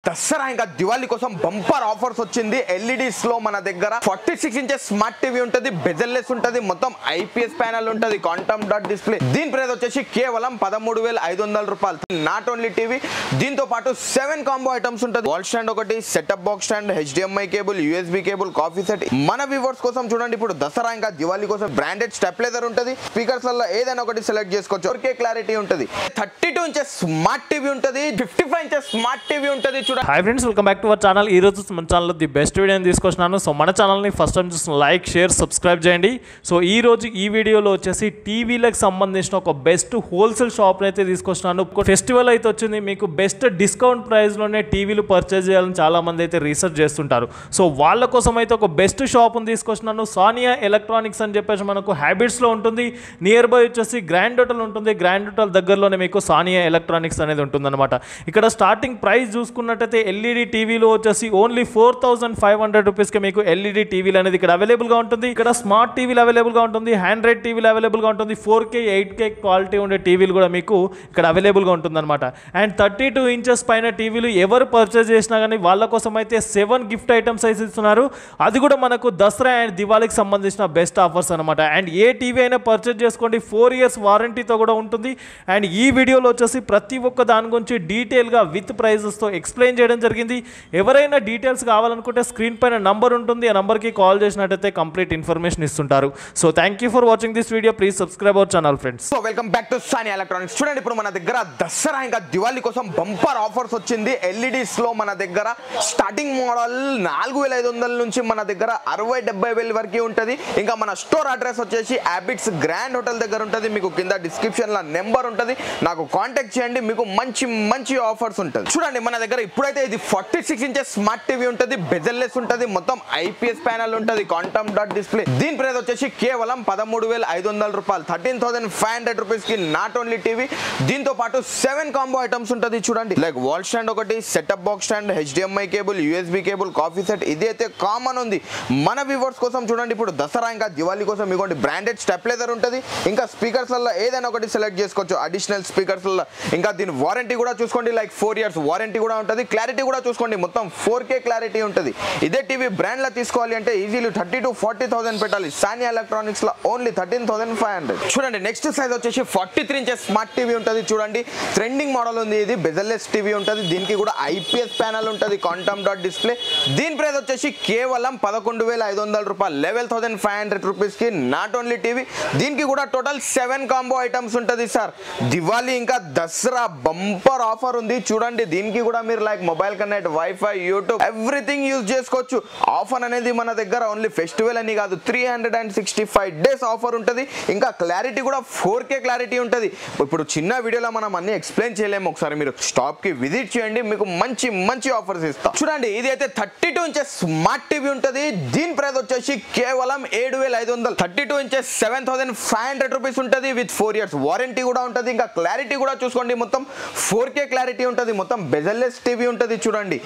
దసరా ఇంకా దివాళీ కోసం bumper offers వచ్చింది. ఎల్ఈడీస్ లో మన దగ్గర 46 ఇంచెస్ స్మార్ట్ టీవీ ఉంటుంది, బెజల్లెస్ ఉంటుంది, మొత్తం ఐపీఎస్ ప్యానల్ ఉంటుంది, క్వాంటమ్ డాట్ డిస్ప్లే. దీని ప్రైస్ వచ్చేసి కేవలం 13,500 రూపాయలు. నాట్ ఓన్లీ టీవీ, దీంతో పాటు 7 కాంబో ఐటమ్స్ ఉంటుంది. వాల్ స్టాండ్ ఒకటి, setup box stand, HDMI cable, USB cable, coffee set. మన వ్యూవర్స్ కోసం చూడండి, ఇప్పుడు దసరా ఇంకా దివాళీ కోసం బ్రాండెడ్ స్టెప్లైజర్ ఉంటుంది. స్పీకర్స్ వల్ల ఏదైనా ఒకటి సెలెక్ట్ చేసుకోవచ్చు. 4K క్లారిటీ ఉంటుంది. 32 ఇంచెస్ స్మార్ట్ టీవీ ఉంటుంది, 55 ఇంచెస్ స్మార్ట్ టీవీ ఉంటుంది. Hi friends, welcome back to our channel. ఈ రోజు మన ఛానల్లో ది బెస్ట్ వీడియోని తీసుకొచ్చినాను. సో మన ఛానల్ని ఫస్ట్ టైం చూసిన లైక్, షేర్, సబ్స్క్రైబ్ చేయండి. సో ఈ రోజు ఈ వీడియోలో వచ్చేసి టీవీలకు సంబంధించిన ఒక బెస్ట్ హోల్సేల్ షాప్ని అయితే తీసుకొచ్చినాను. ఫెస్టివల్ అయితే వచ్చింది, మీకు బెస్ట్ డిస్కౌంట్ ప్రైస్లోనే టీవీలు పర్చేజ్ చేయాలని చాలామంది అయితే రీసెర్చ్ చేస్తుంటారు. సో వాళ్ళ కోసం అయితే ఒక బెస్ట్ షాప్ని తీసుకొచ్చినాను. సానియా ఎలక్ట్రానిక్స్ అని చెప్పేసి మనకు హ్యాబిట్స్లో ఉంటుంది. నియర్ బై వచ్చేసి గ్రాండ్ హోటల్ ఉంటుంది. గ్రాండ్ హోటల్ దగ్గరలోనే మీకు సానియా ఎలక్ట్రానిక్స్ అనేది ఉంటుందన్నమాట. ఇక్కడ స్టార్టింగ్ ప్రైస్ చూసుకున్నట్టయితే ఎల్ఈడి టీవీలో వచ్చేసి ఓన్లీ 4,500 రూపీస్కి మీకు ఎల్ఈడి టీవీలు అనేది ఇక్కడ అవైలబుల్గా ఉంటుంది. ఇక్కడ స్మార్ట్ టీవీలు అవైలబుల్గా ఉంటుంది, హ్యాండ్రైడ్ టీవీలు అవైలబుల్గా ఉంటుంది, 4K 8K క్వాలిటీ ఉండే టీవీలు కూడా మీకు ఇక్కడ అవైలబుల్గా ఉంటుందన్నమాట. అండ్ 32 ఇంచెస్ పైన టీవీలు ఎవరు పర్చేజ్ చేసినా కానీ వాళ్ళ కోసం అయితే 7 గిఫ్ట్ ఐటమ్స్ అయితే ఇస్తున్నారు. అది కూడా మనకు దసరా అండ్ దివాళీకి సంబంధించిన బెస్ట్ ఆఫర్స్ అనమాట. అండ్ ఏ టీవీ అయినా పర్చేజ్ చేసుకోండి, 4 ఇయర్స్ వారంటీతో కూడా ఉంటుంది. అండ్ ఈ వీడియోలో వచ్చేసి ప్రతి ఒక్క దాని గురించి డీటెయిల్గా విత్ ప్రైజెస్తో ఎక్స్ప్లెయిన్ చేయడం జరిగింది. ఎవరైనా డీటెయిల్స్ కావాలనుకుంటే స్క్రీన్ పైన నంబర్ ఉంటుంది, ఆ నంబర్కి కాల్ చేసినట్టయితే కంప్లీట్ ఇన్ఫర్మేషన్ ఇస్తుంటారు. So thank you for watching this video. Please subscribe our channel friends. So welcome back to Sania electronics. చూడండి, ఇప్పుడు మన దగ్గర దసరా ఇంకా దివాళీ కోసం బంపర్ ఆఫర్స్ వచ్చింది. ఎల్ఈడీస్ లో మన దగ్గర స్టార్టింగ్ మోడల్ 4,500 నుంచి మన దగ్గర 60,000-70,000 వరకు ఉంటుంది. ఇంకా మన స్టోర్ అడ్రస్ వచ్చేసి హ్యాబిట్స్ గ్రాండ్ హోటల్ దగ్గర ఉంటుంది. మీకు కింద డిస్క్రిప్షన్ లో నెంబర్ ఉంటుంది, నాకు కాంటాక్ట్ చేయండి, మీకు మంచి మంచి ఆఫర్స్ ఉంటుంది. చూడండి, మన దగ్గర ఇప్పుడైతే ఇది 46 ఇంచెస్ స్మార్ట్ టీవీ ఉంటుంది, బెజల్లెస్ ఉంటుంది, మొత్తం ఐపీఎస్ ప్యానల్ ఉంటుంది, క్వాంటమ్ డాట్ డిస్ప్లే. దీని ప్రైస్ వచ్చేసి కేవలం 13,500 రూపాయలు, 13,500 రూపీస్ కి. నాట్ ఓన్లీ టీవీ, దీంతో పాటు 7 కాంబో ఐటమ్స్ ఉంటుంది. చూడండి, లైక్ వాల్ స్టాండ్ ఒకటి, setup box stand, HDMI cable, USB cable, coffee set. ఇది అయితే కామన్ ఉంది. మన వ్యూవర్స్ కోసం చూడండి, ఇప్పుడు దసరా ఇంకా దివాళీ కోసం ఇవ్వండి బ్రాండెడ్ స్టెప్లైజర్ ఉంటుంది. ఇంకా స్పీకర్స్ వల్ల ఏదైనా ఒకటి సెలెక్ట్ చేసుకోవచ్చు, అడిషనల్ స్పీకర్స్ వల్ల. ఇంకా దీని వారంటీ కూడా చూసుకోండి, లైక్ 4 ఇయర్స్ వారంటీ కూడా ఉంటుంది. క్లారిటీ కూడా చూసుకోండి, మొత్తం 4K క్లారిటీ ఉంటుంది. ఇదే టీవీ బ్రాండ్ లో తీసుకోవాలి అంటే ఈజీలీ 30,000-40,000 పెట్టాలి. సానియా ఎలక్ట్రానిక్స్ లో ఓన్లీ 13,500. చూడండి, నెక్స్ట్ సైజ్ వచ్చేసి 43 ఇంచెస్ స్మార్ట్ టీవీ ఉంటుంది. చూడండి, ట్రెండింగ్ మోడల్ ఉంది. ఇది బెజల్లెస్ టీవీ ఉంటుంది, దీనికి కూడా ఐపీఎస్ ప్యానల్ ఉంటుంది, క్వాంటమ్ డాట్ డిస్ప్లే. దీని ప్రైస్ వచ్చేసి కేవలం 11,500 రూపాయలు, 11,500 రూపీస్ కి. నాట్ ఓన్లీ టీవీ, దీనికి కూడా టోటల్ 7 కాంబో ఐటమ్స్ ఉంటుంది. సార్, దివాళీ ఇంకా దసరా బంపర్ ఆఫర్ ఉంది. చూడండి, దీనికి కూడా మీరు like mobile connect, wifi, YouTube everything use చేసుకోవచ్చు. ఆఫర్ అనేది మన దగ్గర ఓన్లీ ఫెస్టివల్ అని కాదు, 365 డేస్ ఆఫర్ ఉంటుంది. ఇంకా క్లారిటీ కూడా 4K క్లారిటీ ఉంటుంది. ఇప్పుడు చిన్న వీడియోలో మనం అన్ని ఎక్స్ప్లెయిన్ చేయలేము, ఒకసారి మీరు స్టాప్ కి విజిట్ చేయండి, మీకు మంచి మంచి ఆఫర్స్ ఇస్తాం. చూడండి, ఇది అయితే 32 ఇంచెస్ స్మార్ట్ టీవీ ఉంటుంది. దీని ప్రైస్ వచ్చేసి కేవలం 7,500, 32 ఇంచెస్ 7,500 రూపీస్ ఉంటుంది, విత్ 4 ఇయర్స్ వారంటీ కూడా ఉంటుంది. ఇంకా క్లారిటీ కూడా చూసుకోండి, మొత్తం 4K క్లారిటీ ఉంటుంది, మొత్తం బెజల్లెస్ టీవీ ఉంటుంది. చూడండి,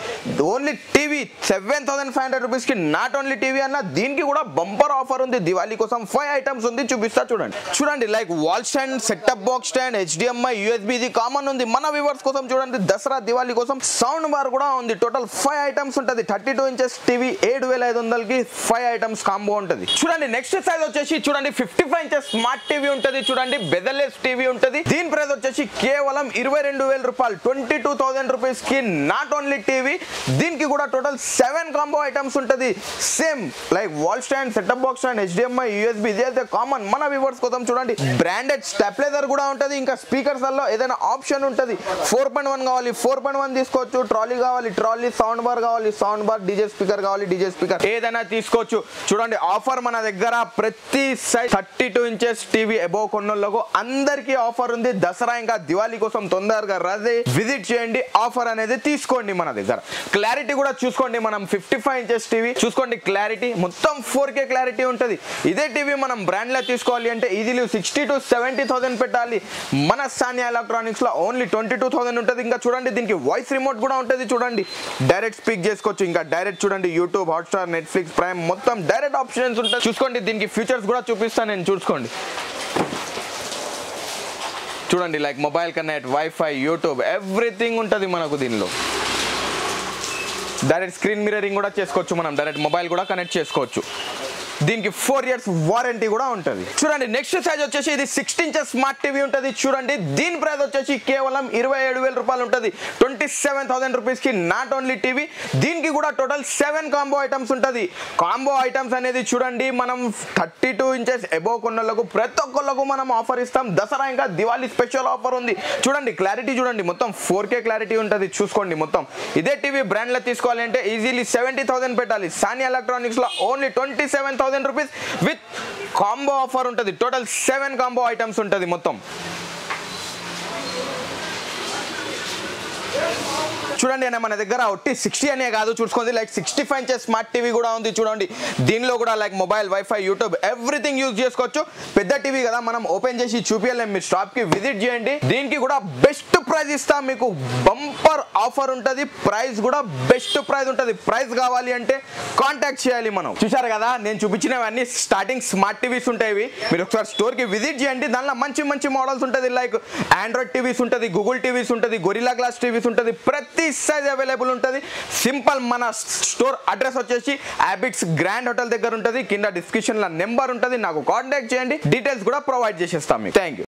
ఓన్లీ టీవీ 7,500 రూపీస్ కి. నాట్ ఓన్లీ టీవీ అన్న, దీనికి కూడా బంపర్ ఆఫర్ ఉంది. దివాళీ కోసం 5 ఐటమ్స్ ఉంది, చూపిస్తా చూడండి. చూడండి, like wall stand, setup box stand, HDMI, USB, ఇది కామన్ ఉంది. మన వ్యూవర్స్ కోసం చూడండి, దసరా దివాళీ కోసం సౌండ్ బార్ కూడా ఉంది. టోటల్ 5 ఐటమ్స్ ఉంటుంది. 32 ఇంచెస్ టీవీ 7,500 కి 5 ఐటమ్స్ కాంబో ఉంటుంది. చూడండి, నెక్స్ట్ సైజ్ వచ్చేసి చూడండి 55 ఇంచెస్ స్మార్ట్ టీవీ ఉంటుంది. చూడండి, బెజల్లెస్ టీవీ ఉంటుంది. దీని ప్రైస్ వచ్చేసి కేవలం 22,000 రూపాయలు, 22,000 రూపీస్ కి. నాట్ ఓన్లీ టీవీ, దీనికి కూడా టోటల్ 7 కాంబో ఐటమ్స్ ఉంటుంది. Same like wall stand, setup box stand, HDMI, USB, ఇది అయితే కామన్. మన వ్యూవర్స్ కోసం చూడండి, బ్రాండెడ్ స్టెప్లైజర్ కూడా ఉంటుంది. ఇంకా స్పీకర్స్ వల్ల ఏదైనా ఆప్షన్ ఉంటుంది. 4.1 కావాలి, 4.1 తీసుకోవచ్చు. ట్రాలీ కావాలి, ట్రాలీ. సౌండ్ బార్ కావాలి, సౌండ్ బార్. డీజే స్పీకర్ కావాలి, డీజే స్పీకర్. ఏదైనా తీసుకోవచ్చు. చూడండి, ఆఫర్ మన దగ్గర ప్రతి సైజ్ 32 ఇంచెస్ టీవీ అబోవ్ కొన్నోళ్ళకు అందరికీ ఆఫర్ ఉంది. దసరా ఇంకా దివాళీ కోసం తొందరగా రదే విజిట్ చేయండి, ఆఫర్ అనేది తీసుకోండి. మన దగ్గర క్లారిటీ కూడా చూసుకోండి, మనం 55 ఇంచెస్ టీవీ చూసుకోండి, క్లారిటీ మొత్తం 4K క్లారిటీ ఉంటుంది. ఇదే టీవీ మనం బ్రాండ్ లో తీసుకోవాలి అంటే ఈజీలీ 60,000-70,000 పెట్టాలి. మన సానియా ఎలక్ట్రానిక్స్ లో ఓన్లీ 22,000 ఉంటుంది. ఇంకా చూడండి, దీనికి వాయిస్ రిమోట్ కూడా ఉంటుంది. చూడండి, డైరెక్ట్ స్పీక్ చేసుకోవచ్చు. ఇంకా డైరెక్ట్ చూడండి, యూట్యూబ్, హాట్స్టార్, నెట్ఫ్లిక్స్, ప్రైమ్ మొత్తం డైరెక్ట్ ఆప్షన్స్ ఉంటాయి. చూసుకోండి, దీనికి ఫీచర్స్ కూడా చూపిస్తాను నేను, చూసుకోండి. చూడండి, like mobile connect, wifi, YouTube everything ఉంటుంది మనకు దీనిలో. డైరెక్ట్ స్క్రీన్ మిర్రరింగ్ కూడా చేసుకోవచ్చు, మనం డైరెక్ట్ మొబైల్ కూడా కనెక్ట్ చేసుకోవచ్చు. దీనికి 4 years వారంటీ కూడా ఉంటుంది. చూడండి నెక్స్ట్ సైజ్ వచ్చేసి ఇది 16 inches స్మార్ట్ టీవీ ఉంటుంది. చూడండి దీని ప్రైస్ వచ్చేసి కేవలం 27,000 రూపాయలు ఉంటుంది. 27,000 రూపీస్కి నాట్ ఓన్లీ టీవీ, దీనికి కూడా టోటల్ 7 కాంబో ఐటమ్స్ ఉంటుంది. కాంబో ఐటమ్స్ అనేది చూడండి మనం 32 inches అబోవ్ కొన్నోళ్ళకు ప్రతి ఒక్కళ్ళకు మనం ఆఫర్ ఇస్తాం. దసరా ఇంకా దివాళీ స్పెషల్ ఆఫర్ ఉంది. చూడండి క్లారిటీ చూడండి, మొత్తం 4K క్లారిటీ ఉంటుంది. చూసుకోండి మొత్తం ఇదే టీవీ బ్రాండ్లో తీసుకోవాలి అంటే ఈజీలీ 70,000 పెట్టాలి. సానియా ఎలక్ట్రానిక్స్లో only 27,000 rupees with combo offer ఉంటుంది. టోటల్ 7 కాంబో ఐటమ్స్ ఉంటుంది మొత్తం. చూడండి అనే మన దగ్గర ఒట్టి 60 అనే కాదు, చూసుకోండి లైక్ 65 inches స్మార్ట్ టీవీ కూడా ఉంది. చూడండి దీనిలో కూడా like mobile, wifi, YouTube everything use చేసుకోవచ్చు. పెద్ద టీవీ కదా మనం ఓపెన్ చేసి చూపించలేం, మీరు షాప్ కి విజిట్ చేయండి. దీనికి కూడా బెస్ట్ ప్రైస్ ఇస్తాం, మీకు బంపర్ ఆఫర్ ఉంటుంది. ప్రైస్ కూడా బెస్ట్ ప్రైస్ ఉంటుంది. ప్రైస్ కావాలి అంటే కాంటాక్ట్ చేయాలి మనం. చూసారు కదా నేను చూపించినవన్నీ స్టార్టింగ్ స్మార్ట్ టీవీస్ ఉంటాయి. మీరు ఒకసారి స్టోర్ కి విజిట్ చేయండి. దానిలో మంచి మంచి మోడల్స్ ఉంటుంది. లైక్ ఆండ్రాయిడ్ టీవీస్ ఉంటుంది, గూగుల్ టీవీస్ ఉంటుంది, గొరిల్లా గ్లాస్ టీవీస్ ఉంటుంది. ప్రతి సైజ్ అవైలబుల్ ఉంటుంది. సింపుల్ మన స్టోర్ అడ్రస్ వచ్చేసి అబిట్స్ గ్రాండ్ హోటల్ దగ్గర ఉంటుంది. కింద డిస్క్రిప్షన్ లో నెంబర్ ఉంటుంది, నాకు కాంటాక్ట్ చేయండి. డీటెయిల్స్ కూడా ప్రొవైడ్ చేసేస్తాం మీకు. Thank you.